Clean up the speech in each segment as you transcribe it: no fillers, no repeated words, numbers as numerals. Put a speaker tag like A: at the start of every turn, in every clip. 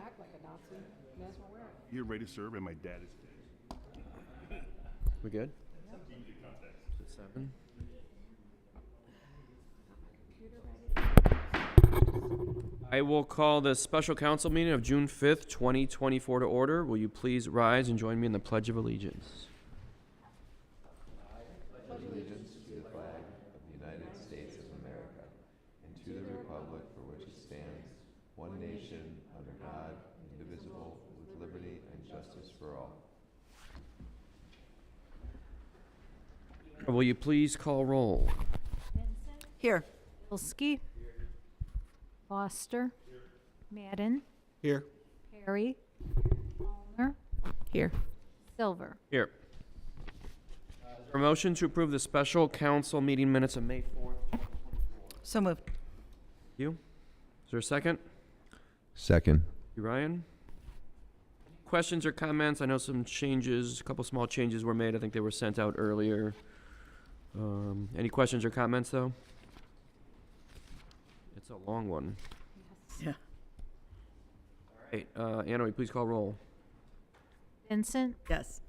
A: act like a Nazi. May as well wear it.
B: You're ready to serve, and my dad is.
C: We good? Is it 7? I will call the special council meeting of June 5th, 2024 to order. Will you please rise and join me in the Pledge of Allegiance?
D: Allegiance to the flag of the United States of America and to the republic for which it stands, one nation, under God, indivisible, with liberty and justice for all.
C: Will you please call roll?
E: Here. Bilski. Foster. Madden.
F: Here.
E: Perry. Palmer.
A: Here.
E: Silver.
C: Here. Is there a motion to approve the special council meeting minutes of May 4th?
A: So moved.
C: You? Is there a second?
D: Second.
C: You, Ryan? Questions or comments? I know some changes, a couple small changes were made. I think they were sent out earlier. Any questions or comments, though? It's a long one.
A: Yeah.
C: All right, Anna, will you please call roll?
E: Vincent.
A: Yes.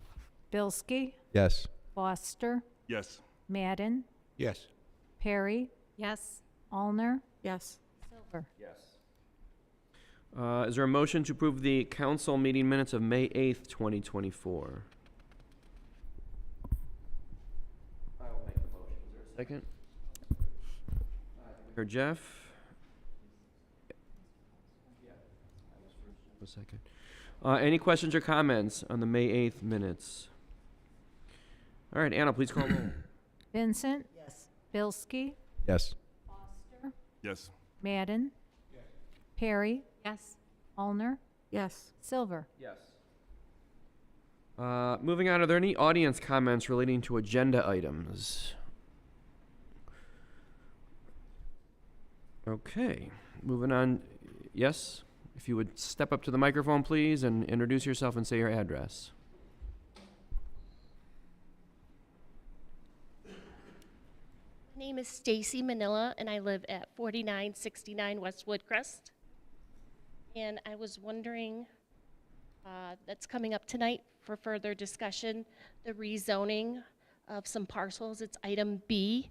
E: Bilski.
D: Yes.
E: Foster.
B: Yes.
E: Madden.
F: Yes.
E: Perry.
A: Yes.
E: Allner.
A: Yes.
E: Silver.
C: Yes. Is there a motion to approve the council meeting minutes of May 8th, 2024? I will make the motion. Is there a second? Or Jeff? A second. Any questions or comments on the May 8th minutes? All right, Anna, please call roll.
E: Vincent.
A: Yes.
E: Bilski.
D: Yes.
E: Foster.
B: Yes.
E: Madden. Perry.
A: Yes.
E: Allner.
A: Yes.
E: Silver.
C: Yes. Moving on, are there any audience comments relating to agenda items? Okay, moving on. Yes, if you would step up to the microphone, please, and introduce yourself and say your address.
G: My name is Stacy Manila, and I live at 4969 West Woodcrest. And I was wondering, that's coming up tonight for further discussion, the rezoning of some parcels. It's item B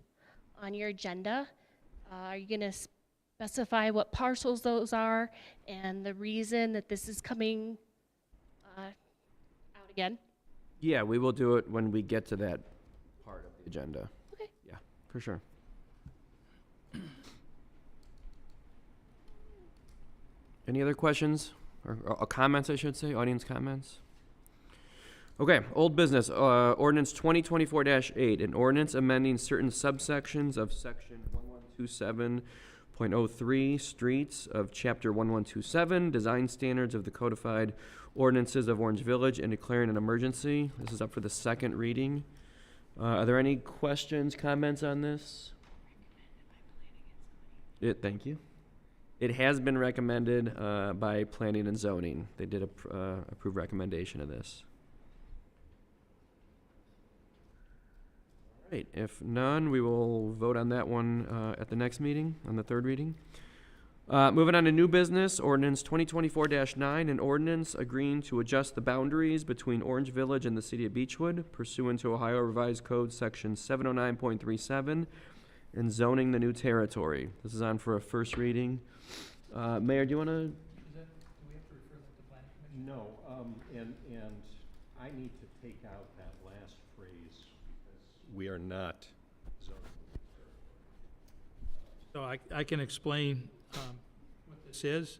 G: on your agenda. Are you going to specify what parcels those are and the reason that this is coming out again?
C: Yeah, we will do it when we get to that part of the agenda.
G: Okay.
C: Yeah, for sure. Any other questions or comments, I should say, audience comments? Okay, old business, ordinance 2024-8, an ordinance amending certain subsections of section 1127.03, streets of chapter 1127, design standards of the codified ordinances of Orange Village and declaring an emergency. This is up for the second reading. Are there any questions, comments on this? Thank you. It has been recommended by Planning and Zoning. They did approve recommendation of this. All right, if none, we will vote on that one at the next meeting, on the third reading. Moving on to new business, ordinance 2024-9, an ordinance agreeing to adjust the boundaries between Orange Village and the city of Beechwood pursuant to Ohio Revised Code section 709.37 and zoning the new territory. This is on for a first reading. Mayor, do you want to?
F: Do we have to refer that to planning commission?
H: No, and I need to take out that last phrase because we are not zoning.
F: So I can explain what this is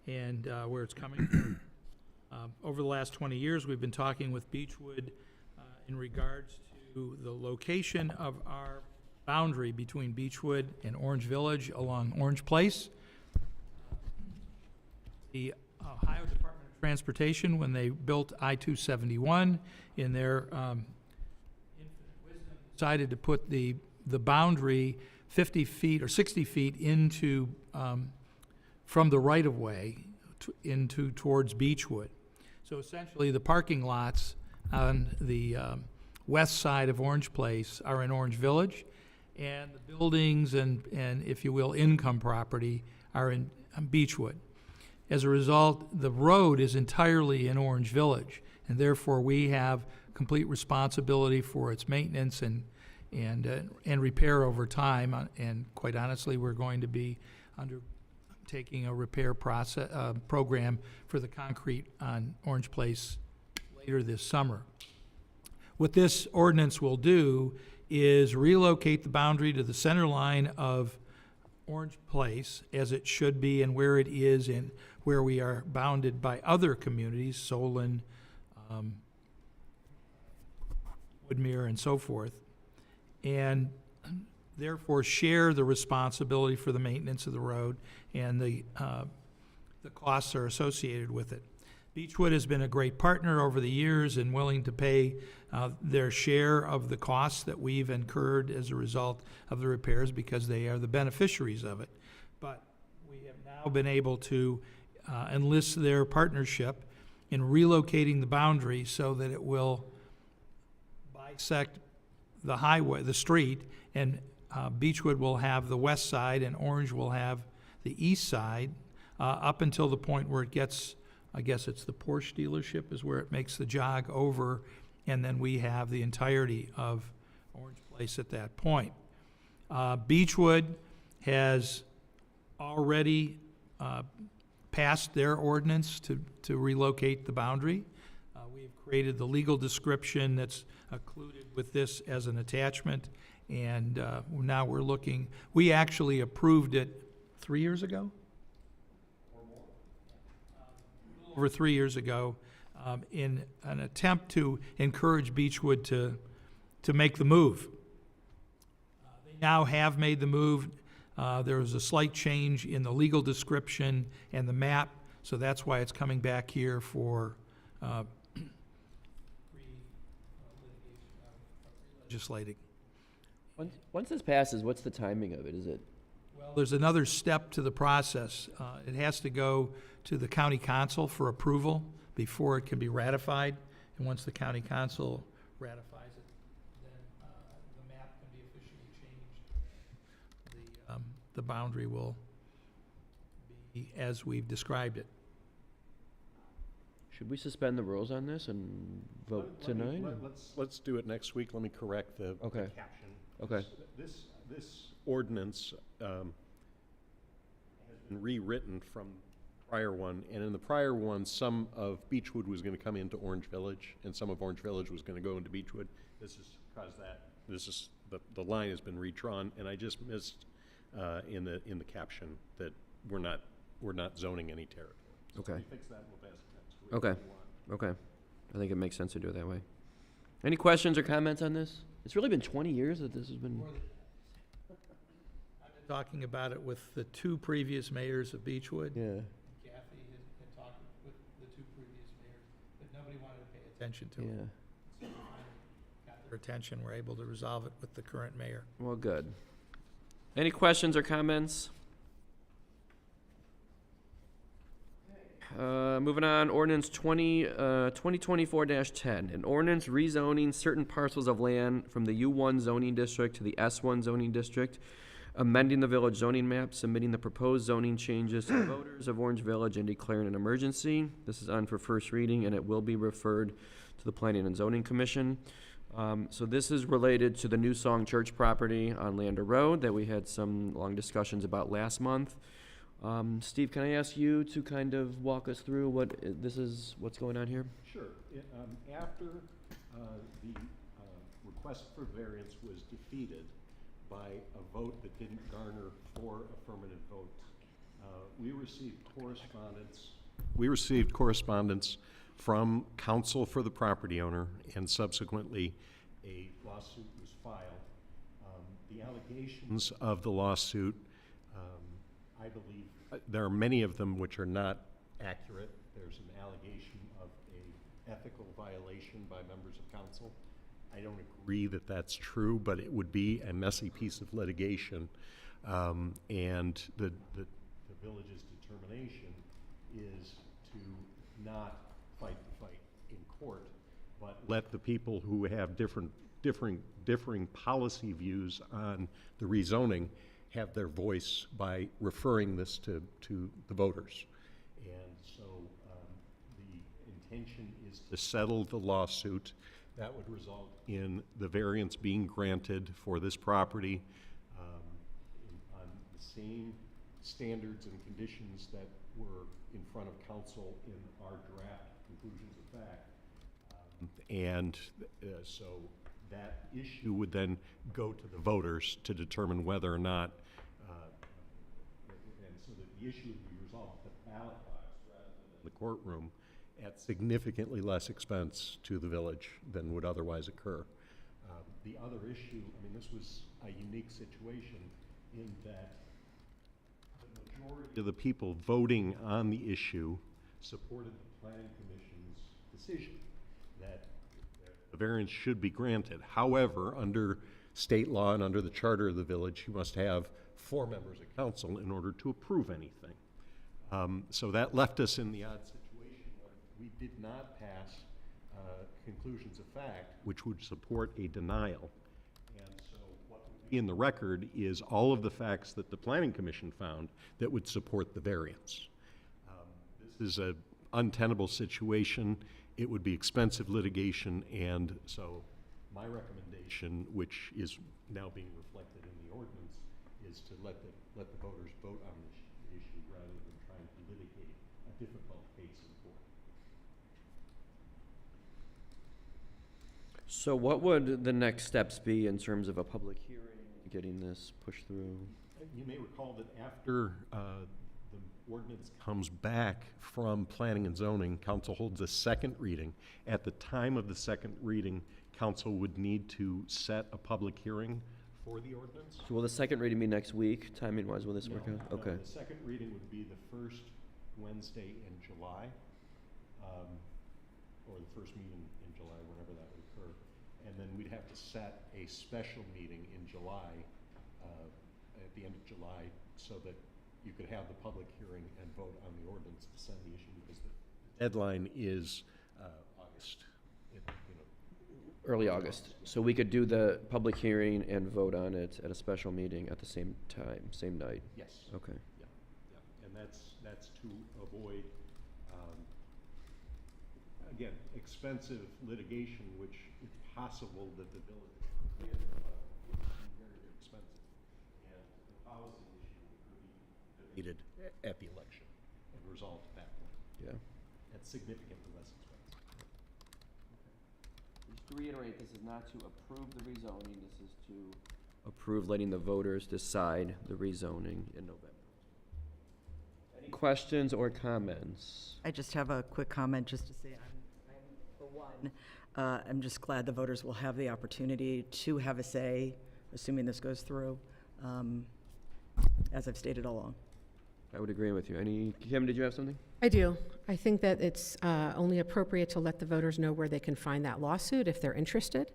F: and where it's coming from. Over the last 20 years, we've been talking with Beechwood in regards to the location of our boundary between Beechwood and Orange Village along Orange Place. The Ohio Department of Transportation, when they built I-271, in their infinite wisdom, decided to put the boundary 50 feet or 60 feet into, from the right-of-way into towards Beechwood. So essentially, the parking lots on the west side of Orange Place are in Orange Village, and the buildings and if you will, income property are in Beechwood. As a result, the road is entirely in Orange Village, and therefore we have complete responsibility for its maintenance and repair over time. And quite honestly, we're going to be undertaking a repair program for the concrete on Orange Place later this summer. What this ordinance will do is relocate the boundary to the center line of Orange Place, as it should be and where it is and where we are bounded by other communities, Solon, Woodmere, and so forth, and therefore share the responsibility for the maintenance of the road and the costs are associated with it. Beechwood has been a great partner over the years and willing to pay their share of the costs that we've incurred as a result of the repairs because they are the beneficiaries of it. But we have now been able to enlist their partnership in relocating the boundary so that it will bisect the highway, the street, and Beechwood will have the west side and Orange will have the east side up until the point where it gets, I guess it's the Porsche dealership is where it makes the jog over, and then we have the entirety of Orange Place at that point. Beechwood has already passed their ordinance to relocate the boundary. We've created the legal description that's included with this as an attachment, and now we're looking, we actually approved it 3 years ago? Over 3 years ago, in an attempt to encourage Beechwood to make the move. They now have made the move. There was a slight change in the legal description and the map, so that's why it's coming back here for legislating.
C: Once this passes, what's the timing of it? Is it?
F: Well, there's another step to the process. It has to go to the county council for approval before it can be ratified. And once the county council ratifies it, then the map can be officially changed. The boundary will be as we've described it.
C: Should we suspend the rules on this and vote tonight?
H: Let's do it next week. Let me correct the
C: Okay.
H: caption.
C: Okay.
H: This ordinance has been rewritten from prior one, and in the prior one, some of Beechwood was gonna come into Orange Village, and some of Orange Village was gonna go into Beechwood. This is caused that, the line has been redrawn, and I just missed, in the caption that we're not zoning any territory. So
C: Okay.
H: if we fix that, we'll pass it next week.
C: Okay.
H: if you want.
C: Okay. I think it makes sense to do it that way. Any questions or comments on this? It's really been 20 years that this has been.
F: I've been talking about it with the two previous mayors of Beechwood.
C: Yeah.
F: Kathy had talked with the two previous mayors, but nobody wanted to pay attention to it.
C: Yeah.
F: So we finally got their attention, we're able to resolve it with the current mayor.
C: Well, good. Any questions or comments? Moving on, ordinance 2024-10, an ordinance rezoning certain parcels of land from the U1 zoning district to the S1 zoning district, amending the village zoning map, submitting the proposed zoning changes to the voters of Orange Village, and declaring an emergency. This is on for first reading, and it will be referred to the Planning and Zoning Commission. So this is related to the New Song Church property on Lander Road that we had some long discussions about last month. Steve, can I ask you to kind of walk us through what's going on here?
H: Sure. After the request for variance was defeated by a vote that didn't garner 4 affirmative votes, we received correspondence from counsel for the property owner, and subsequently a lawsuit was filed. The allegations of the lawsuit, I believe, there are many of them which are not accurate. There's an allegation of a ethical violation by members of council. I don't agree that that's true, but it would be a messy piece of litigation. And the village's determination is to not fight the fight in court, but let the people who have differing policy views on the rezoning have their voice by referring this to the voters. And intention is to settle the lawsuit. That would result in the variance being granted for this property on the same standards and conditions that were in front of council in our draft conclusions of fact. So that issue would then go to the voters to determine whether or not, and so that the issue would be resolved at the ballot box rather than in the courtroom at significantly less expense to the village than would otherwise occur. The other issue, I mean, this was a unique situation in that the majority of the people voting on the issue supported the planning commission's decision that the variance should be granted. However, under state law and under the charter of the village, you must have 4 members of council in order to approve anything. So that left us in the odd situation where we did not pass conclusions of fact which would support a denial. And so what would be in the record is all of the facts that the planning commission found that would support the variance. This is an untenable situation. It would be expensive litigation, and so my recommendation, which is now being reflected in the ordinance, is to let the voters vote on this issue rather than trying to litigate a difficult case in court.
C: So what would the next steps be in terms of a public hearing, getting this pushed through?
H: You may recall that after the ordinance comes back from planning and zoning, council holds a second reading. At the time of the second reading, council would need to set a public hearing for the ordinance.
C: So will the second reading be next week? Timing-wise, will this work
H: No,
C: out?
H: no,
C: Okay.
H: the second reading would be the first Wednesday in July, or the first meeting in July, whenever that would occur. And then we'd have to set a special meeting in July, at the end of July, so that you could have the public hearing and vote on the ordinance to send the issue, because the deadline is August.
C: Early August. So we could do the public hearing and vote on it at a special meeting at the same time, same night?
H: Yes.
C: Okay.
H: Yeah, yeah, and that's to avoid, again, expensive litigation, which it's possible that the village would be very expensive, and the policy issue could be debated at the election and resolved at that point.
C: Yeah.
H: At significantly less expense.
C: Just to reiterate, this is not to approve the rezoning, this is to approve letting the voters decide the rezoning in November. Any questions or comments?
A: I just have a quick comment just to say, for one, I'm just glad the voters will have the opportunity to have a say, assuming this goes through, as I've stated all along.
C: I would agree with you. Kim, did you have something?
B: I do. I think that it's only appropriate to let the voters know where they can find that lawsuit if they're interested.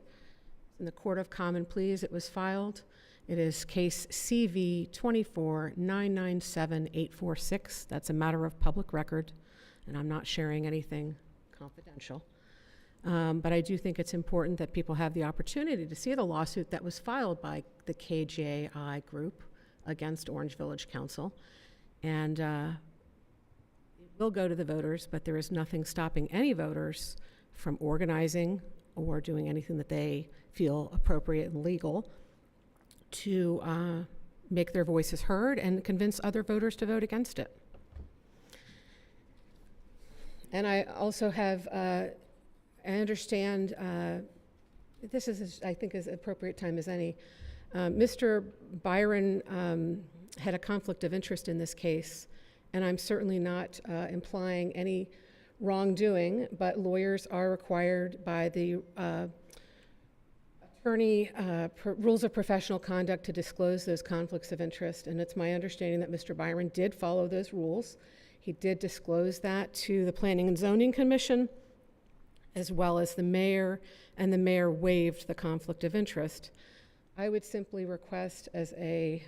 B: In the Court of Common Pleas, it was filed. It is case CV 24997846. That's a matter of public record, and I'm not sharing anything confidential. But I do think it's important that people have the opportunity to see the lawsuit that was filed by the KJI group against Orange Village Council. And it will go to the voters, but there is nothing stopping any voters from organizing or doing anything that they feel appropriate and legal to make their voices heard and convince other voters to vote against it. And I also have, I understand, this is, I think, as appropriate time as any. Mr. Byron had a conflict of interest in this case, and I'm certainly not implying any wrongdoing, but lawyers are required by the attorney rules of professional conduct to disclose those conflicts of interest, and it's my understanding that Mr. Byron did follow those rules. He did disclose that to the Planning and Zoning Commission, as well as the mayor, and the mayor waived the conflict of interest. I would simply request as a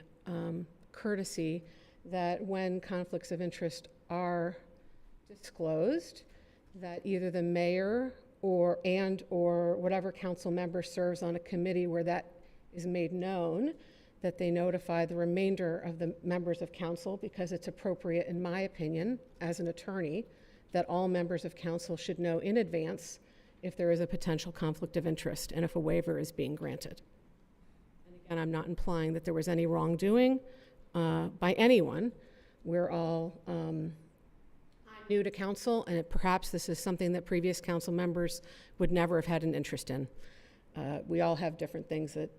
B: courtesy that when conflicts of interest are disclosed, that either the mayor or whatever council member serves on a committee where that is made known, that they notify the remainder of the members of council, because it's appropriate, in my opinion, as an attorney, that all members of council should know in advance if there is a potential conflict of interest and if a waiver is being granted. And again, I'm not implying that there was any wrongdoing by anyone. We're all new to council, and perhaps this is something that previous council members would never have had an interest in. We all have different things that,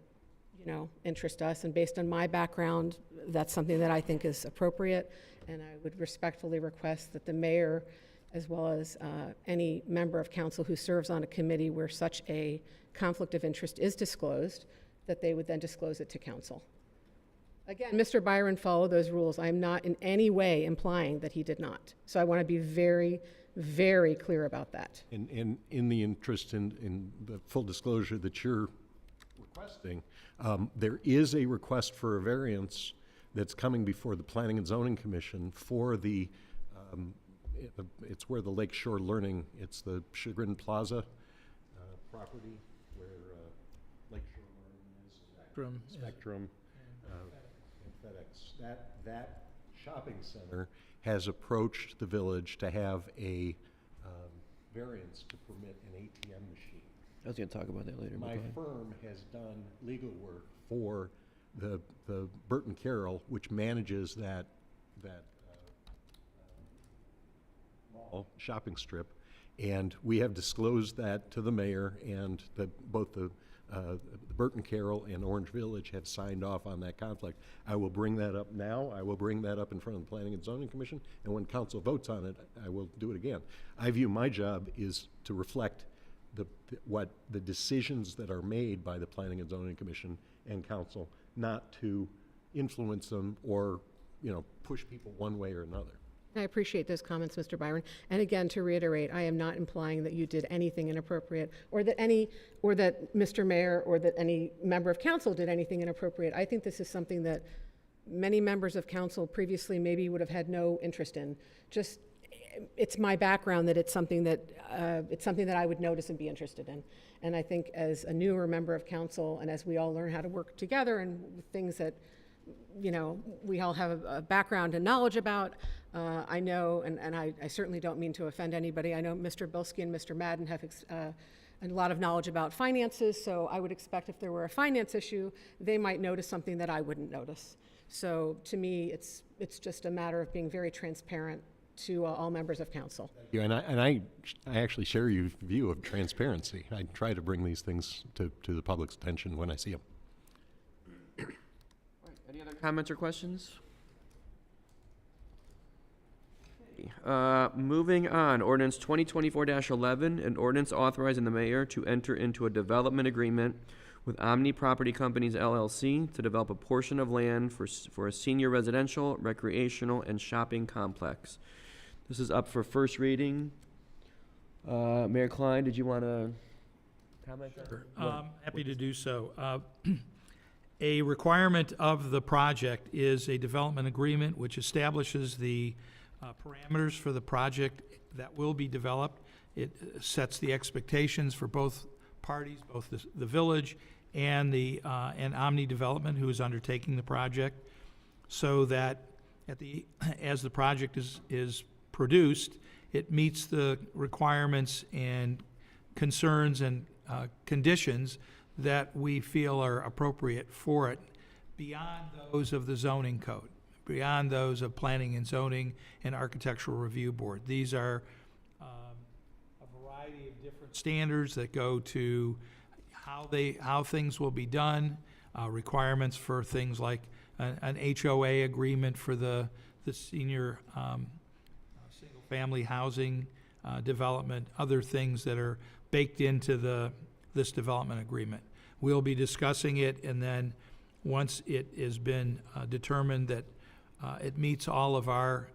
B: interest us, and based on my background, that's something that I think is appropriate, and I would respectfully request that the mayor, as well as any member of council who serves on a committee where such a conflict of interest is disclosed, that they would then disclose it to council. Again, Mr. Byron followed those rules. I'm not in any way implying that he did not. So I want to be very, very clear about that.
H: And in the interest in the full disclosure that you're requesting, there is a request for a variance that's coming before the Planning and Zoning Commission for the, it's where the Lakeshore Learning, it's the Chagrin Plaza property where Lakeshore Learning is. Spectrum. And FedEx. That shopping center has approached the village to have a variance to permit an ATM machine.
C: I was gonna talk about that later. but
H: My
C: go ahead.
H: firm has done legal work for the Burton Carroll, which manages that mall shopping strip, and we have disclosed that to the mayor, and both the Burton Carroll and Orange Village have signed off on that conflict. I will bring that up now. I will bring that up in front of the Planning and Zoning Commission, and when council votes on it, I will do it again. I view my job is to reflect what the decisions that are made by the Planning and Zoning Commission and council, not to influence them or, push people one way or another.
B: I appreciate those comments, Mr. Byron. And again, to reiterate, I am not implying that you did anything inappropriate, or that Mr. Mayor or that any member of council did anything inappropriate. I think this is something that many members of council previously maybe would have had no interest in. Just, it's my background that it's something that I would notice and be interested in. And I think as a newer member of council, and as we all learn how to work together and things that, we all have a background and knowledge about, I know, and I certainly don't mean to offend anybody, I know Mr. Bilski and Mr. Madden have a lot of knowledge about finances, so I would expect if there were a finance issue, they might notice something that I wouldn't notice. So to me, it's just a matter of being very transparent to all members of council.
H: Yeah, and I actually share your view of transparency. I try to bring these things to the public's attention when I see them.
C: Any other comments or questions? Moving on, ordinance 2024-11, an ordinance authorizing the mayor to enter into a development agreement with Omni Property Companies LLC to develop a portion of land for a senior residential, recreational, and shopping complex. This is up for first reading. Mayor Klein, did you want to comment?
F: Sure. Happy to do so. A requirement of the project is a development agreement which establishes the parameters for the project that will be developed. It sets the expectations for both parties, both the village and and Omni Development, who is undertaking the project, so that as the project is produced, it meets the requirements and concerns and conditions that we feel are appropriate for it, beyond those of the zoning code, beyond those of planning and zoning and architectural review board. These are a variety of different standards that go to how things will be done, requirements for things like an HOA agreement for the senior single-family housing development, other things that are baked into this development agreement. We'll be discussing it, and then once it has been determined that it meets all of our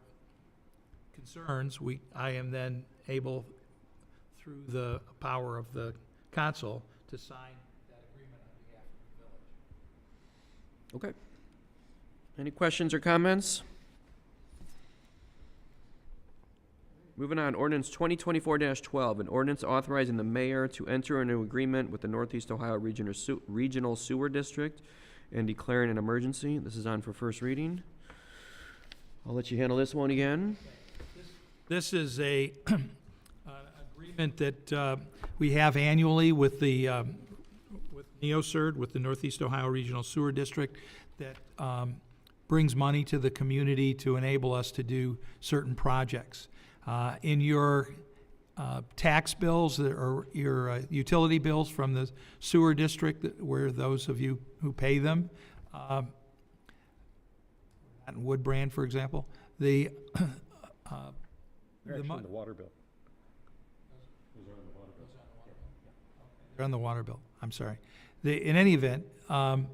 F: concerns, I am then able, through the power of the council, to sign that agreement on behalf of the village.
C: Okay. Any questions or comments? Moving on, ordinance 2024-12, an ordinance authorizing the mayor to enter into agreement with the Northeast Ohio Regional Sewer District and declaring an emergency. This is on for first reading. I'll let you handle this one again.
F: This is a agreement that we have annually with the with NeoSurd, with the Northeast Ohio Regional Sewer District, that brings money to the community to enable us to do certain projects. In your tax bills or your utility bills from the sewer district, where those of you who pay them, in Woodbrand, for example, the
H: Actually,
F: mon-
H: the water bill.
F: They're on the water bill, I'm sorry. In any event, the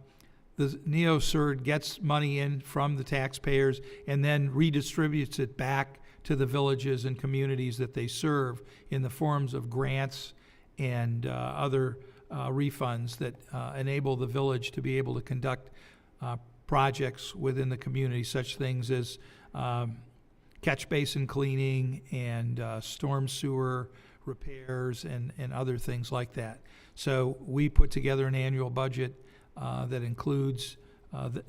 F: NeoSurd gets money in from the taxpayers and then redistributes it back to the villages and communities that they serve in the forms of grants and other refunds that enable the village to be able to conduct projects within the community, such things as catch basin cleaning and storm sewer repairs and other things like that. So we put together an annual budget that includes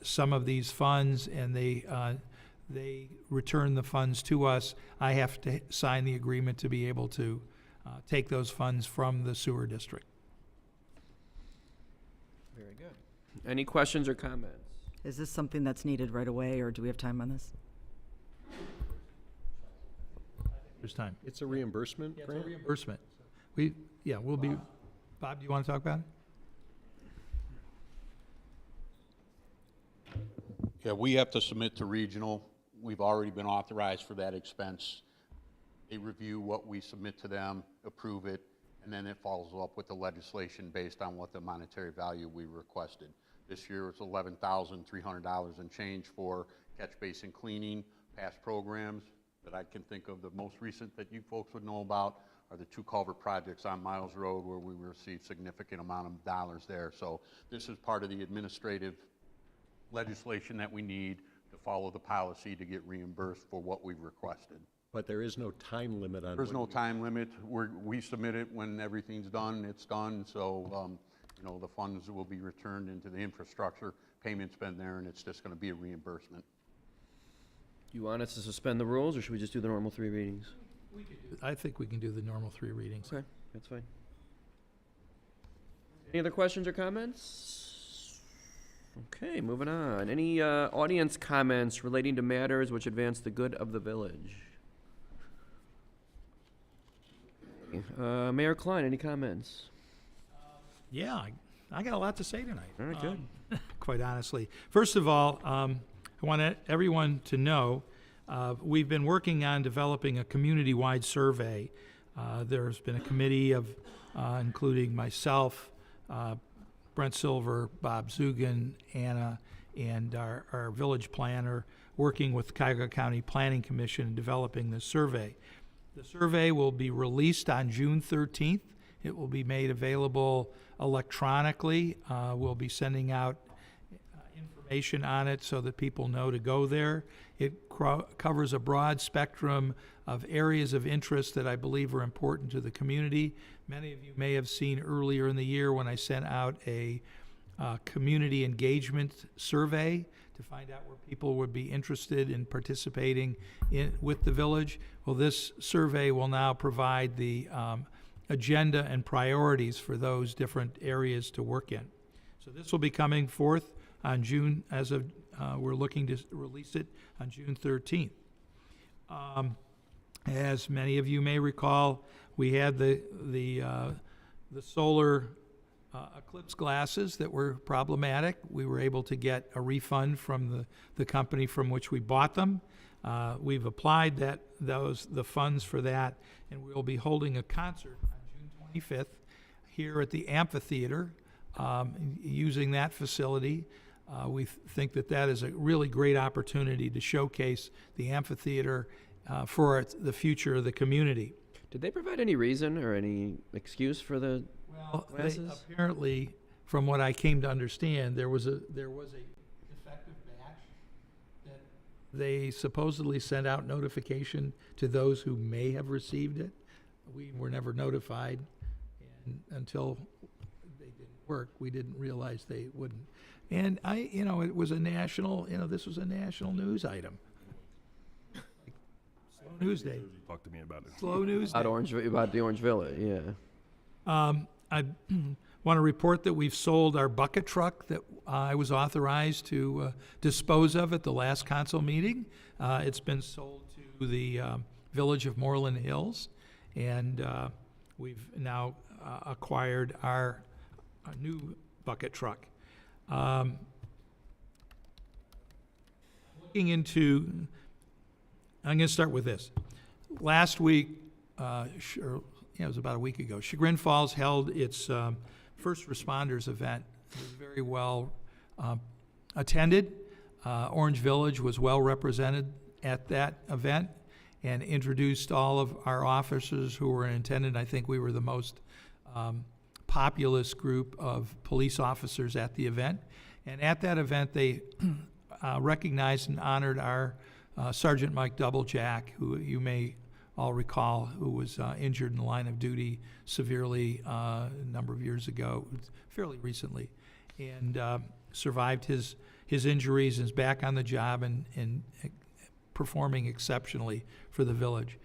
F: some of these funds, and they return the funds to us. I have to sign the agreement to be able to take those funds from the sewer district.
C: Very good. Any questions or comments?
A: Is this something that's needed right away, or do we have time on this?
F: There's time.
H: It's a reimbursement
F: Yeah, it's a
H: grant?
F: reimbursement. We'll be, Bob, do you want to talk about it?
I: Yeah, we have to submit to regional. We've already been authorized for that expense. They review what we submit to them, approve it, and then it follows up with the legislation based on what the monetary value we requested. This year it's $11,300 and change for catch basin cleaning. Past programs that I can think of, the most recent that you folks would know about are the 2 culvert projects on Miles Road, where we received significant amount of dollars there. So this is part of the administrative legislation that we need to follow the policy to get reimbursed for what we've requested.
H: But there is no time limit on.
I: There's
H: when
I: no
H: you-
I: time limit. We submit it when everything's done, it's done. So, you know, the funds will be returned into the infrastructure. Payment's been there, and it's just gonna be a reimbursement.
C: Do you want us to suspend the rules, or should we just do the normal 3 readings?
F: I think we can do the normal 3 readings.
C: Okay, that's fine. Any other questions or comments? Okay, moving on. Any audience comments relating to matters which advance the good of the village? Mayor Klein, any comments?
F: Yeah, I got a lot to say tonight.
C: All right, good.
F: Quite honestly. First of all, I want everyone to know we've been working on developing a community-wide survey. There's been a committee of, including myself, Brent Silver, Bob Zugan, Anna, and our village planner, working with Cuyahoga County Planning Commission in developing this survey. The survey will be released on June 13th. It will be made available electronically. We'll be sending out information on it so that people know to go there. It covers a broad spectrum of areas of interest that I believe are important to the community. Many of you may have seen earlier in the year when I sent out a community engagement survey to find out where people would be interested in participating with the village. Well, this survey will now provide the agenda and priorities for those different areas to work in. So this will be coming forth on June, we're looking to release it on June 13th. As many of you may recall, we had the solar eclipse glasses that were problematic. We were able to get a refund from the company from which we bought them. We've applied the funds for that, and we'll be holding a concert on June 25th here at the amphitheater, using that facility. We think that is a really great opportunity to showcase the amphitheater for the future of the community.
C: Did they provide any reason or any excuse for the
F: Well,
C: glasses?
F: apparently, from what I came to understand, there was a defective batch that they supposedly sent out notification to those who may have received it. We were never notified, and until they didn't work, we didn't realize they wouldn't. And it was this was a national news item. Like, slow news day.
H: Talk to me about it.
F: Slow news day.
C: About the Orange Village, yeah.
F: I want to report that we've sold our bucket truck that I was authorized to dispose of at the last council meeting. It's been sold to the Village of Moreland Hills, and we've now acquired our new bucket truck. Looking into, I'm going to start with this. Last week, it was about a week ago, Chagrin Falls held its first responders event. It was very well attended. Orange Village was well represented at that event and introduced all of our officers who were in attendance. I think we were the most populous group of police officers at the event. And at that event, they recognized and honored our Sergeant Mike Doublejack, who you may all recall, who was injured in the line of duty severely a number of years ago, fairly recently, and survived his injuries and is back on the job and performing exceptionally for the village.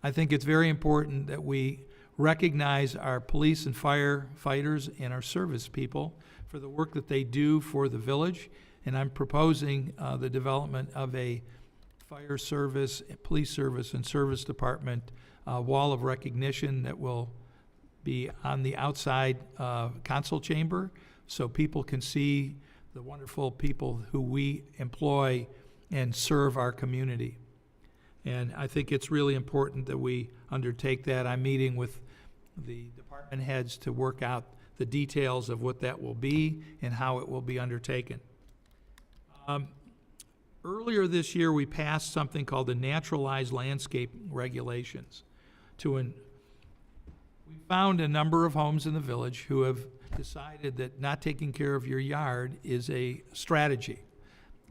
F: I think it's very important that we recognize our police and firefighters and our service people for the work that they do for the village, and I'm proposing the development of a fire service, police service, and service department wall of recognition that will be on the outside council chamber so people can see the wonderful people who we employ and serve our community. And I think it's really important that we undertake that. I'm meeting with the department heads to work out the details of what that will be and how it will be undertaken. Earlier this year, we passed something called the Naturalized Landscape Regulations. We found a number of homes in the village who have decided that not taking care of your yard is a strategy,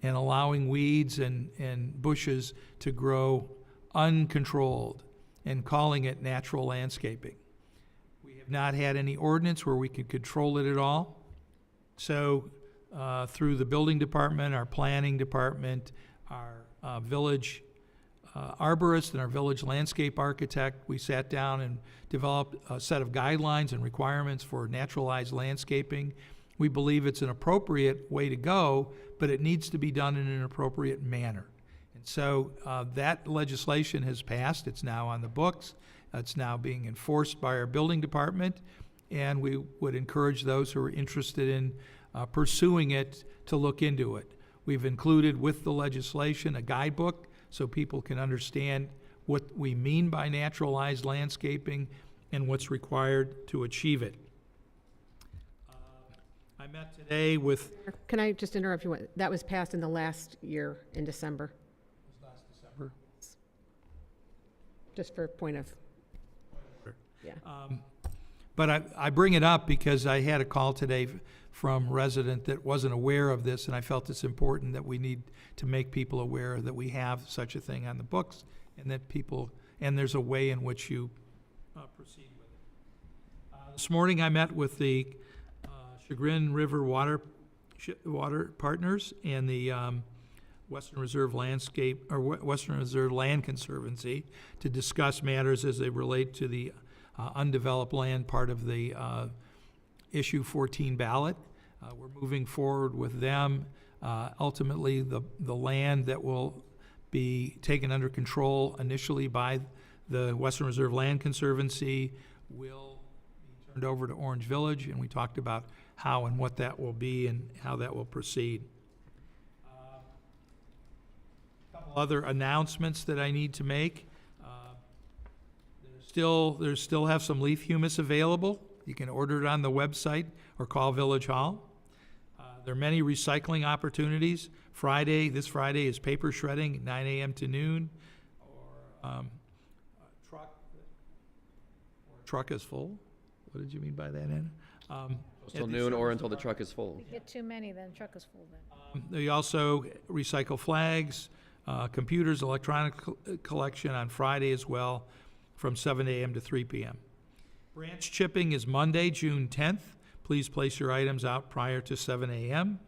F: and allowing weeds and bushes to grow uncontrolled and calling it natural landscaping. We have not had any ordinance where we could control it at all. So through the building department, our planning department, our village arborist and our village landscape architect, we sat down and developed a set of guidelines and requirements for naturalized landscaping. We believe it's an appropriate way to go, but it needs to be done in an appropriate manner. And so that legislation has passed. It's now on the books. It's now being enforced by our building department, and we would encourage those who are interested in pursuing it to look into it. We've included with the legislation a guidebook so people can understand what we mean by naturalized landscaping and what's required to achieve it. I met today with...
B: Can I just interrupt you? That was passed in the last year in December,
F: Last December.
B: just for point of, yeah.
F: But I bring it up because I had a call today from a resident that wasn't aware of this, and I felt it's important that we need to make people aware that we have such a thing on the books, and that and there's a way in which you proceed with it. This morning I met with the Chagrin River Water Partners and the Western Reserve Western Reserve Land Conservancy to discuss matters as they relate to the undeveloped land part of the issue 14 ballot. We're moving forward with them. Ultimately, the land that will be taken under control initially by the Western Reserve Land Conservancy will be turned over to Orange Village, and we talked about how and what that will be and how that will proceed. A couple other announcements that I need to make. There's still have some leaf humus available. You can order it on the website or call Village Hall. There are many recycling opportunities. This Friday is paper shredding at 9 a.m. to noon, or truck is full. What did you mean by that, Anna?
C: Till noon or until the truck is full.
E: Get too many, then truck is full then.
F: They also recycle flags, computers, electronic collection on Friday as well, from 7 a.m. to 3 p.m. Branch chipping is Monday, June 10th. Please place your items out prior to 7 a.m.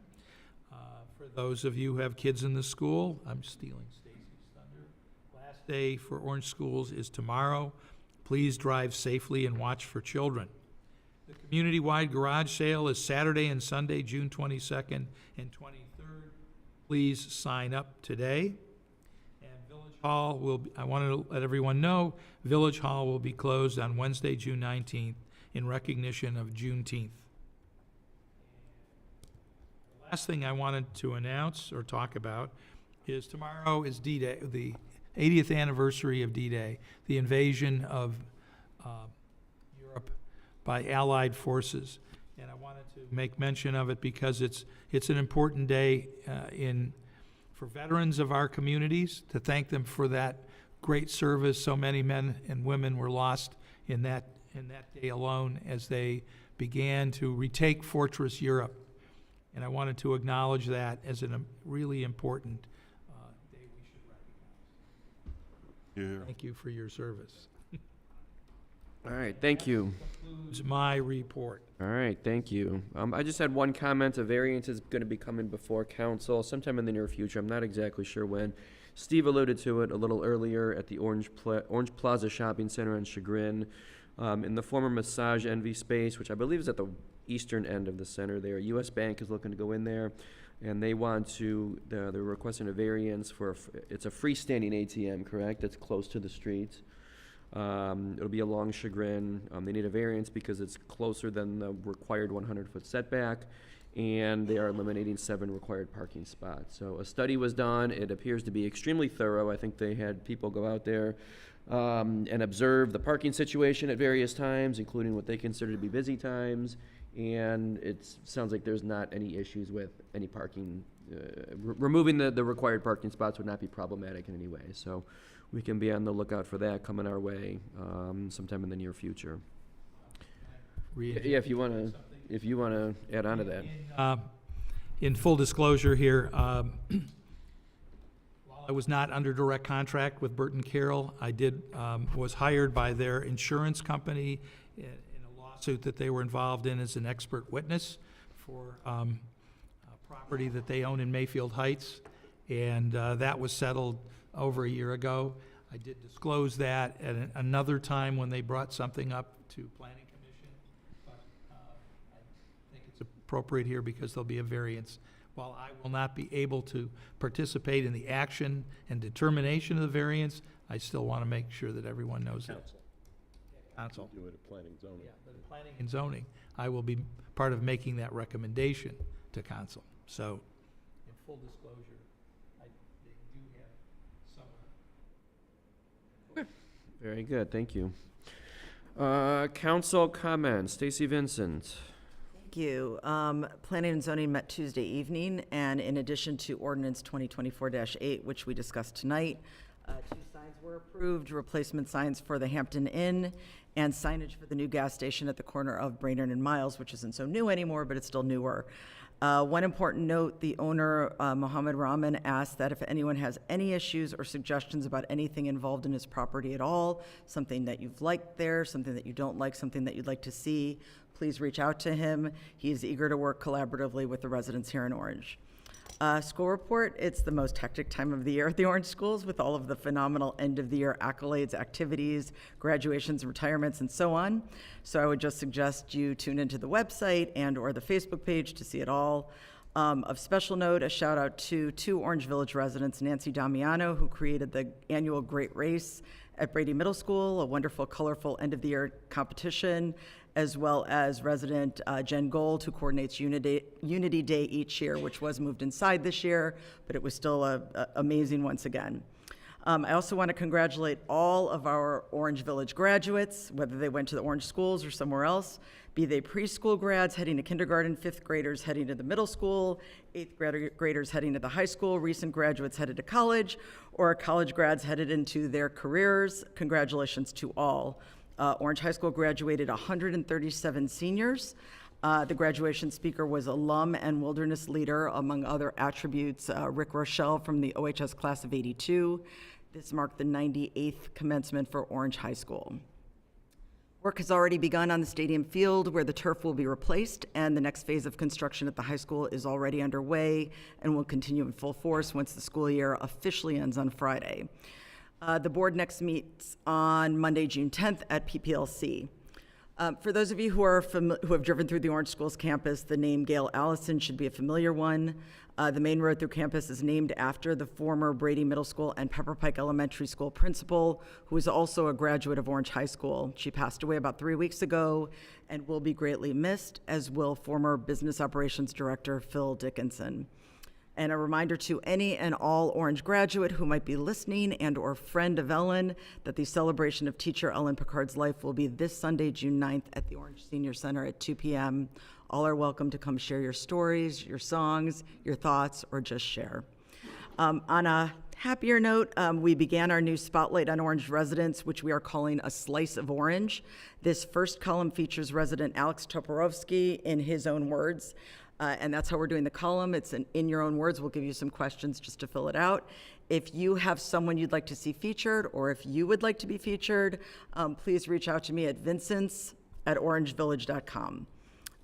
F: For those of you who have kids in the school, I'm stealing Stacy's thunder. Last day for Orange schools is tomorrow. Please drive safely and watch for children. The community-wide garage sale is Saturday and Sunday, June 22nd and 23rd. Please sign up today. And Village Hall will, I wanted to let everyone know, Village Hall will be closed on Wednesday, June 19th in recognition of Juneteenth. The last thing I wanted to announce or talk about is tomorrow is D-Day, the 80th anniversary of D-Day, the invasion of Europe by Allied forces. And I wanted to make mention of it because it's an important day for veterans of our communities, to thank them for that great service. So many men and women were lost in that day alone as they began to retake Fortress Europe. And I wanted to acknowledge that as a really important day we should recognize. Thank you for your service.
C: All right, thank you.
F: Concludes my report.
C: All right, thank you. I just had one comment. A variance is going to be coming before council sometime in the near future. I'm not exactly sure when. Steve alluded to it a little earlier at the Orange Plaza Shopping Center on Chagrin, in the former Massage Envy space, which I believe is at the eastern end of the center there. U.S. Bank is looking to go in there, and they want to, they're requesting a variance for, it's a freestanding ATM, correct? It's close to the street. It'll be along Chagrin. They need a variance because it's closer than the required 100-foot setback, and they are eliminating 7 required parking spots. So a study was done. It appears to be extremely thorough. I think they had people go out there and observe the parking situation at various times, including what they consider to be busy times, and it sounds like there's not any issues with any parking. Removing the required parking spots would not be problematic in any way. So we can be on the lookout for that coming our way sometime in the near future. Yeah, if you want to add on to that.
F: In full disclosure here, while I was not under direct contract with Burton Carroll, I was hired by their insurance company in a lawsuit that they were involved in as an expert witness for a property that they own in Mayfield Heights, and that was settled over a year ago. I did disclose that at another time when they brought something up to Planning Commission, but I think it's appropriate here because there'll be a variance. While I will not be able to participate in the action and determination of the variance, I still want to make sure that everyone knows that. Council.
H: Do it at planning and zoning.
F: Yeah, but in planning and zoning, I will be part of making that recommendation to council. So, in full disclosure, they do have some.
C: Very good, thank you. Council comments. Stacy Vincent.
A: Thank you. Planning and zoning met Tuesday evening, and in addition to ordinance 2024-8, which we discussed tonight, 2 signs were approved, replacement signs for the Hampton Inn and signage for the new gas station at the corner of Brainerd and Miles, which isn't so new anymore, but it's still newer. One important note, the owner, Mohammed Rahman, asked that if anyone has any issues or suggestions about anything involved in his property at all, something that you've liked there, something that you don't like, something that you'd like to see, please reach out to him. He is eager to work collaboratively with the residents here in Orange. School report, it's the most hectic time of the year at the Orange schools with all of the phenomenal end-of-the-year accolades, activities, graduations, retirements, and so on. So I would just suggest you tune into the website and or the Facebook page to see it all. Of special note, a shout out to 2 Orange Village residents, Nancy Damiano, who created the annual Great Race at Brady Middle School, a wonderful, colorful end-of-the-year competition, as well as resident Jen Gold, who coordinates Unity Day each year, which was moved inside this year, but it was still amazing once again. I also want to congratulate all of our Orange Village graduates, whether they went to the Orange schools or somewhere else, be they preschool grads heading to kindergarten, 5th graders heading to the middle school, 8th graders heading to the high school, recent graduates headed to college, or college grads headed into their careers. Congratulations to all. Orange High School graduated 137 seniors. The graduation speaker was alum and wilderness leader, among other attributes, Rick Rochelle from the OHS class of '82. This marked the 98th commencement for Orange High School. Work has already begun on the stadium field where the turf will be replaced, and the next phase of construction at the high school is already underway and will continue in full force once the school year officially ends on Friday. The board next meets on Monday, June 10th at PPLC. For those of you who have driven through the Orange Schools campus, the name Gail Allison should be a familiar one. The main road through campus is named after the former Brady Middle School and Pepper Pike Elementary School principal, who is also a graduate of Orange High School. She passed away about 3 weeks ago and will be greatly missed, as will former Business Operations Director Phil Dickinson. And a reminder to any and all Orange graduate who might be listening and or friend of Ellen that the celebration of teacher Ellen Picard's life will be this Sunday, June 9th at the Orange Senior Center at 2 p.m. All are welcome to come share your stories, your songs, your thoughts, or just share. On a happier note, we began our new Spotlight on Orange residents, which we are calling A Slice of Orange. This first column features resident Alex Toporowski in his own words. And that's how we're doing the column. It's in your own words. We'll give you some questions just to fill it out. If you have someone you'd like to see featured, or if you would like to be featured, please reach out to me at vincents@orangevillage.com.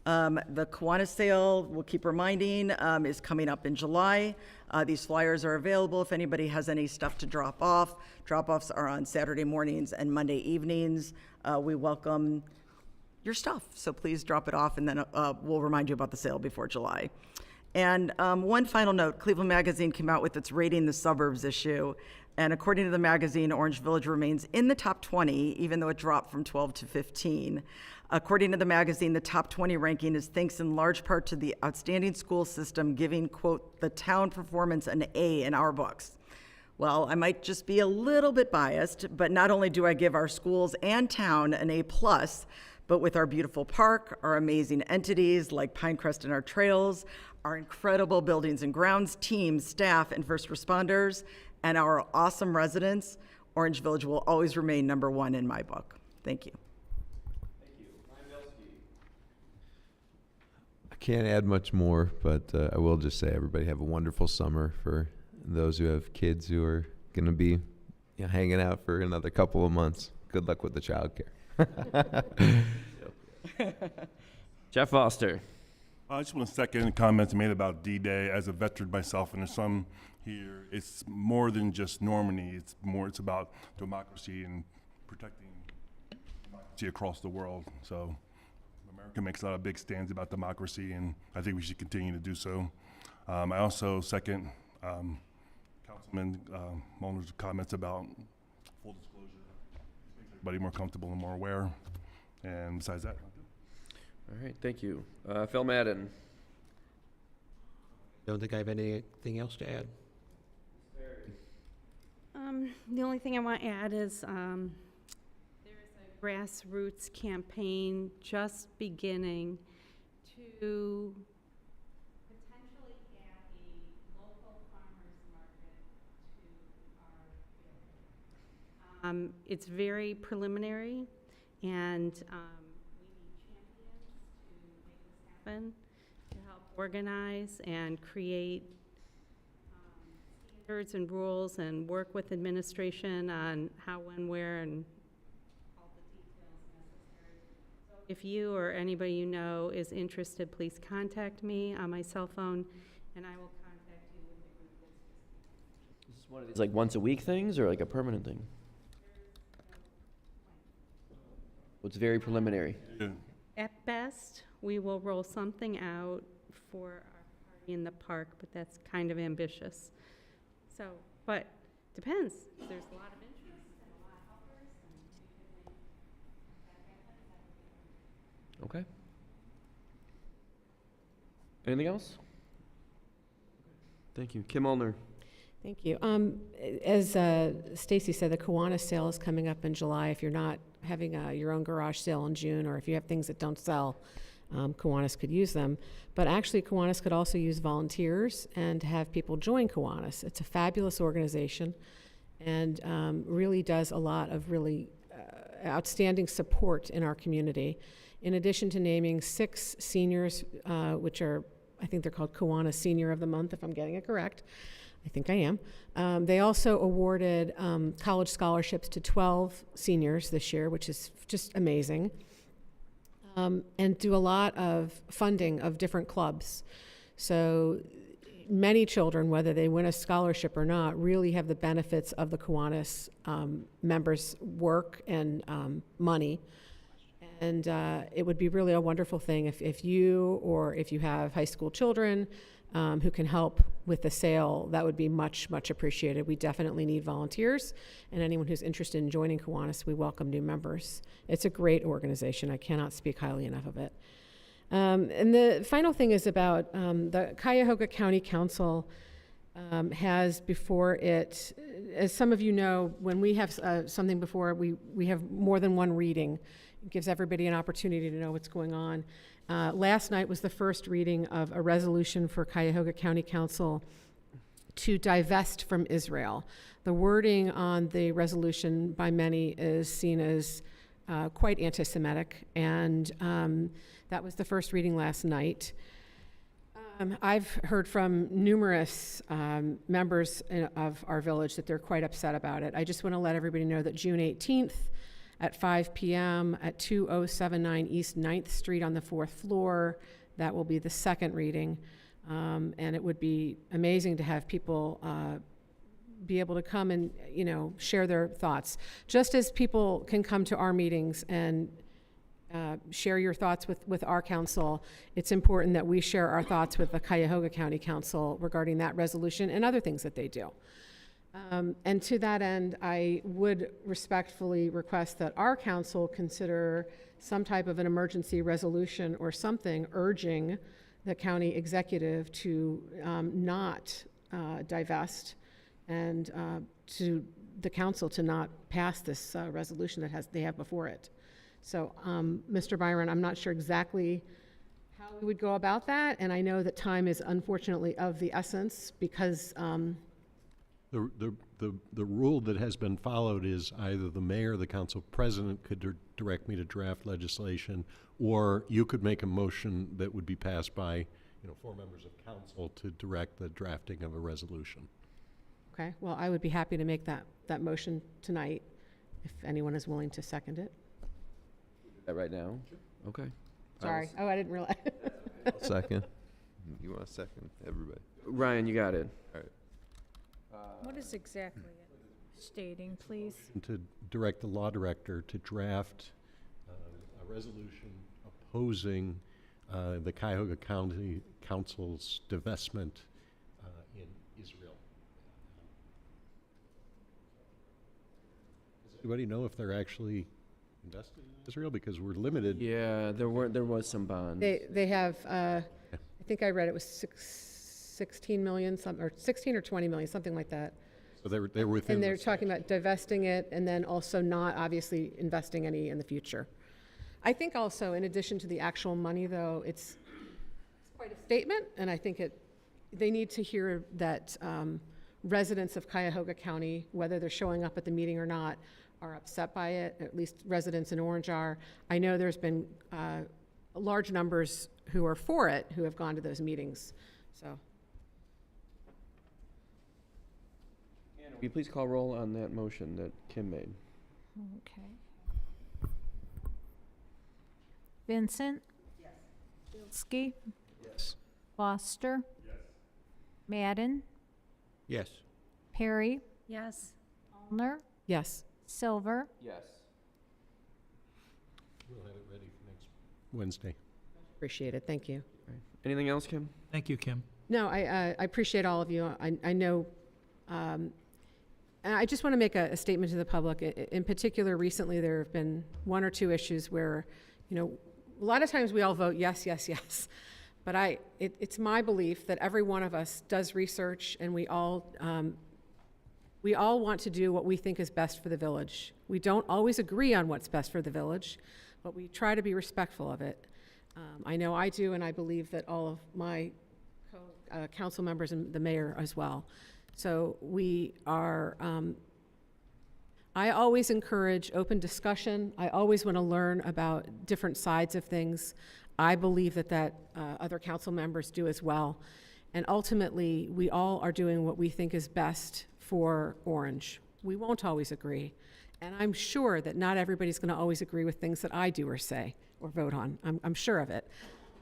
A: The Kiwanis sale, we'll keep reminding, is coming up in July. These flyers are available if anybody has any stuff to drop off. Drop-offs are on Saturday mornings and Monday evenings. We welcome your stuff, so please drop it off, and then we'll remind you about the sale before July. And one final note, Cleveland Magazine came out with its Rating the Suburbs issue, and according to the magazine, Orange Village remains in the top 20, even though it dropped from 12 to 15. According to the magazine, the top 20 ranking is thanks in large part to the outstanding school system giving, quote, the town performance an A in our books. Well, I might just be a little bit biased, but not only do I give our schools and town an A+, but with our beautiful park, our amazing entities like Pinecrest and our trails, our incredible buildings and grounds, teams, staff, and first responders, and our awesome residents, Orange Village will always remain number one in my book. Thank you.
D: I can't add much more, but I will just say everybody have a wonderful summer. For those who have kids who are going to be hanging out for another couple of months, good luck with the childcare.
C: Jeff Foster.
J: I just want to second comments made about D-Day. As a veteran myself, and there's some here, it's more than just Normandy. It's about democracy and protecting democracy across the world. So America makes a lot of big stands about democracy, and I think we should continue to do so. I also second Councilman Molnar's comments about full disclosure. Makes everybody more comfortable and more aware. And besides that,
C: All right, thank you. Phil Madden.
K: Don't think I have anything else to add.
L: The only thing I want to add is there is a grassroots campaign just beginning to potentially add a local farmers market to our area. It's very preliminary, and we need champions to make this happen, to help organize and create standards and rules and work with administration on how, when, where, and all the details necessary. So if you or anybody you know is interested, please contact me on my cell phone, and I will contact you with the group that's
C: This is one of these like once a week things or like a permanent thing? It's very preliminary.
L: At best, we will roll something out for our party in the park, but that's kind of ambitious. So, but depends. There's a lot of interest and a lot of helpers, and we could make that happen.
C: Okay. Anything else? Thank you. Kim Ulner.
B: Thank you. As Stacy said, the Kiwanis sale is coming up in July. If you're not having your own garage sale in June, or if you have things that don't sell, Kiwanis could use them. But actually, Kiwanis could also use volunteers and have people join Kiwanis. It's a fabulous organization and really does a lot of really outstanding support in our community. In addition to naming 6 seniors, which are, I think they're called Kiwanis Senior of the Month, if I'm getting it correct. I think I am. They also awarded college scholarships to 12 seniors this year, which is just amazing. And do a lot of funding of different clubs. So many children, whether they win a scholarship or not, really have the benefits of the Kiwanis members' work and money. And it would be really a wonderful thing if you, or if you have high school children who can help with the sale, that would be much, much appreciated. We definitely need volunteers, and anyone who's interested in joining Kiwanis, we welcome new members. It's a great organization. I cannot speak highly enough of it. And the final thing is about the Cuyahoga County Council has before it, as some of you know, when we have something before, we have more than one reading. It gives everybody an opportunity to know what's going on. Last night was the first reading of a resolution for Cuyahoga County Council to divest from Israel. The wording on the resolution by many is seen as quite anti-Semitic, and that was the first reading last night. I've heard from numerous members of our village that they're quite upset about it. I just want to let everybody know that June 18th at 5 p.m. at 2079 East 9th Street on the 4th floor, that will be the second reading. And it would be amazing to have people be able to come and, share their thoughts. Just as people can come to our meetings and share your thoughts with our council, it's important that we share our thoughts with the Cuyahoga County Council regarding that resolution and other things that they do. And to that end, I would respectfully request that our council consider some type of an emergency resolution or something urging the county executive to not divest, and to the council to not pass this resolution that they have before it. So, Mr. Byron, I'm not sure exactly how we would go about that, and I know that time is unfortunately of the essence because
H: The rule that has been followed is either the mayor or the council president could direct me to draft legislation, or you could make a motion that would be passed by, 4 members of council to direct the drafting of a resolution.
B: Okay, well, I would be happy to make that motion tonight, if anyone is willing to second it.
C: That right now? Okay.
B: Sorry, I didn't realize.
D: Second. You want a second? Everybody.
C: Ryan, you got it.
D: All right.
E: What is exactly it stating, please?
H: To direct the law director to draft a resolution opposing the Cuyahoga County Council's divestment in Israel. Does anybody know if they're actually invested in Israel? Because we're limited.
C: Yeah, there was some bonds.
B: They have, I think I read it was 16 million, or 16 or 20 million, something like that.
H: So they're within.
B: And they're talking about divesting it and then also not obviously investing any in the future. I think also, in addition to the actual money, though, it's quite a statement, and I think they need to hear that residents of Cuyahoga County, whether they're showing up at the meeting or not, are upset by it. At least residents in Orange are. I know there's been large numbers who are for it who have gone to those meetings. So.
C: Will you please call roll on that motion that Kim made?
E: Okay. Vincent? Yes. Bilski?
K: Yes.
E: Foster? Yes. Madden?
K: Yes.
E: Perry?
L: Yes.
E: Allner?
B: Yes.
E: Silver?
C: Yes.
H: We'll have it ready for next Wednesday.
B: Appreciate it. Thank you.
C: Anything else, Kim?
F: Thank you, Kim.
B: No, I appreciate all of you. I know, and I just want to make a statement to the public. In particular, recently there have been 1 or 2 issues where, a lot of times we all vote yes, yes, yes. But it's my belief that every one of us does research, and we all want to do what we think is best for the village. We don't always agree on what's best for the village, but we try to be respectful of it. I know I do, and I believe that all of my council members and the mayor as well. So we are, I always encourage open discussion. I always want to learn about different sides of things. I believe that other council members do as well. And ultimately, we all are doing what we think is best for Orange. We won't always agree. And I'm sure that not everybody's going to always agree with things that I do or say or vote on. I'm sure of it.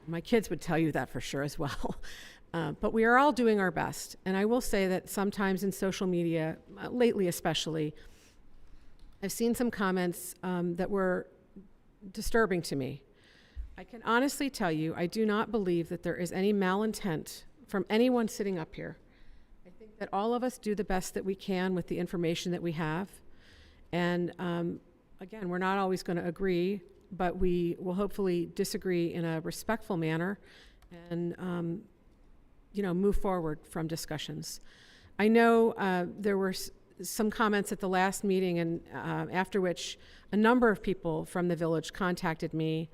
B: My kids would tell you that for sure as well. But we are all doing our best. And I will say that sometimes in social media, lately especially, I've seen some comments that were disturbing to me. I can honestly tell you, I do not believe that there is any malintent from anyone sitting up here. I think that all of us do the best that we can with the information that we have. And again, we're not always going to agree, but we will hopefully disagree in a respectful manner and move forward from discussions. I know there were some comments at the last meeting, and after which a number of people from the village contacted me,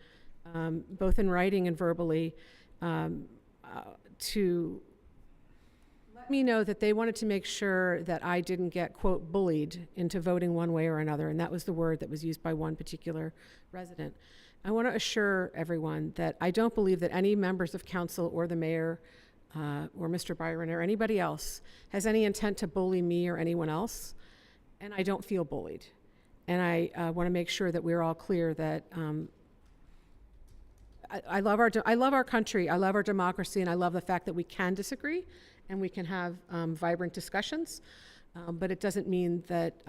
B: both in writing and verbally, to let me know that they wanted to make sure that I didn't get, quote, bullied into voting one way or another, and that was the word that was used by one particular resident. I want to assure everyone that I don't believe that any members of council or the mayor or Mr. Byron or anybody else has any intent to bully me or anyone else, and I don't feel bullied. And I want to make sure that we're all clear that I love our country, I love our democracy, and I love the fact that we can disagree and we can have vibrant discussions. But it doesn't mean that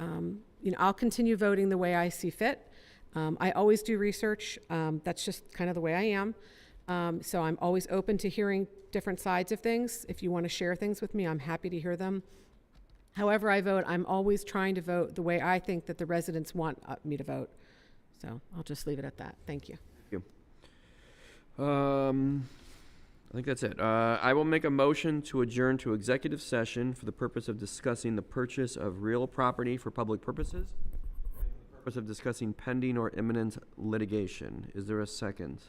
B: I'll continue voting the way I see fit. I always do research. That's just kind of the way I am. So I'm always open to hearing different sides of things. If you want to share things with me, I'm happy to hear them. However I vote, I'm always trying to vote the way I think that the residents want me to vote. So I'll just leave it at that. Thank you.
C: Thank you. I think that's it. I will make a motion to adjourn to executive session for the purpose of discussing the purchase of real property for public purposes, for the purpose of discussing pending or imminent litigation. Is there a second?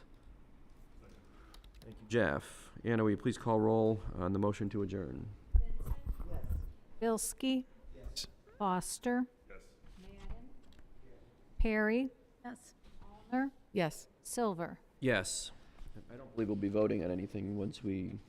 C: Thank you, Jeff. Anna, will you please call roll on the motion to adjourn?
E: Bilski?
K: Yes.
E: Foster? Madden? Perry?
L: Yes.
E: Allner?
B: Yes.
E: Silver?
C: Yes. I don't believe we'll be voting on anything once we